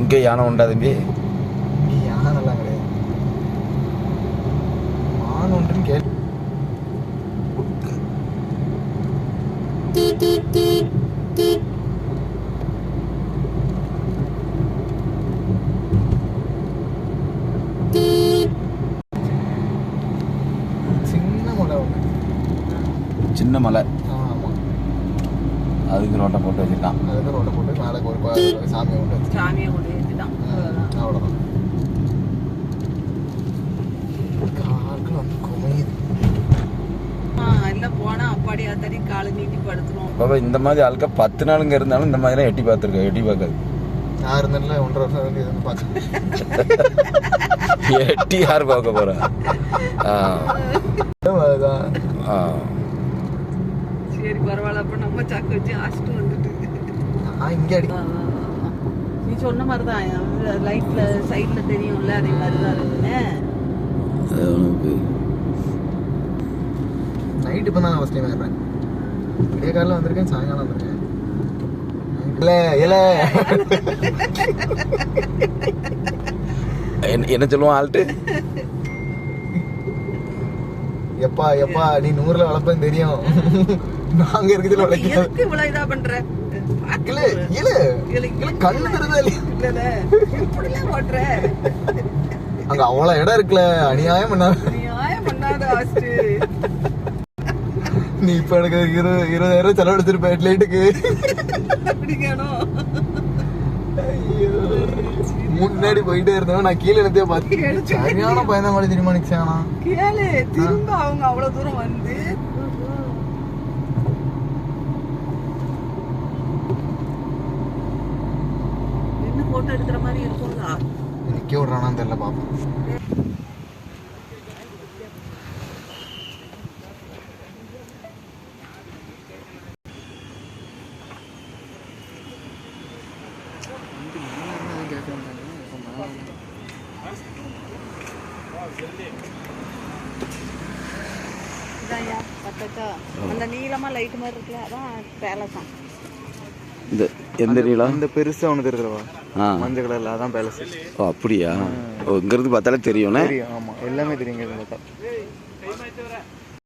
இங்கே யானை உண்டா தம்பி? யானைலாம் கிடையாது. மான் ஒன்றுன்னு கேட்டு சின்ன மலை. ஆமாம், அதுக்கு ரோட்டை போட்டு வச்சுட்டான். அதுக்கு ரோட்டை போட்டு மேலே ஒரு சாமியை கொண்டு வச்சுட்டான். அவ்வளோதான். கார்கள் வந்து குமையுது. பாபா இந்த மாதிரி ஆளுக்க 10 நாளுங்க இருந்தாலும் இந்த மாதிரிலாம் எட்டி பார்த்துருக்கேன். எட்டி பார்க்காது. நான் இருந்தேன்ல 1.5 வருஷம் வந்து இருந்து பார்க்க. எட்டி யார் பார்க்க போறா? சரி பரவாயில்ல. அப்ப நம்ம சாக்கு வச்சு ஆசிட்டு வந்துட்டு இங்கே அடி. நீ சொன்ன மாதிரிதான் லைட்ல சைட்ல தெரியும்ல, அதே மாதிரிதான் இருக்குன்னு. நைட்டு இப்போ தான் நான் ஃபஸ்ட் டைம் ஆடுறேன். விடிய காலையில் வந்திருக்கேன், சாயங்காலம் வந்திருக்கேன். இல்லை இல்லை என்ன சொல்லுவான் ஆள்ட்டு? எப்பா எப்பா நீ 100ல வளர்ப்பேன்னு தெரியும். நாங்க இருக்கிறதுல எதுக்கு இவ்வளவு இதா பண்ற? கண்ணு தருதா இல்ல இப்படிலாம் ஓட்டுற? அங்க அவ்வளவு இடம் இருக்குல்ல, அநியாயம் பண்ணாத. நியாயம் பண்ணாத ஆஸ்ட். நீ இப்ப எனக்கு 20,000 செலவழிச்சிருப்ப ஹெட்லைட்டுக்கு. முன்னாடி போயிட்டே இருந்தவன் நான் கீழே இருந்தே பார்த்தேன். சரியான பயந்த மாதிரி தெரியுமா நிக்ஷானா? கேளு, திரும்ப அவங்க அவ்வளவு தூரம் வந்து என்ன போட்டோ எடுக்கிற மாதிரி இருக்கும்ல. நிக்க விடுறானான்னு தெரியல, பாப்போம். அந்த நீளமா லைட் மாதிரி இருக்குல்ல, அதான் பேலஸ் தான். இந்த எந்த நீளம்? இந்த பெருசா ஒண்ணு தெரியுதுலவா, மஞ்சள் கலர்ல, அதான் பேலஸ். ஓ அப்படியா? ஓ இங்க இருந்து பார்த்தாலே தெரியும்ல. தெரியும். ஆமா, எல்லாமே தெரியும் இங்க இருந்து பார்த்தா.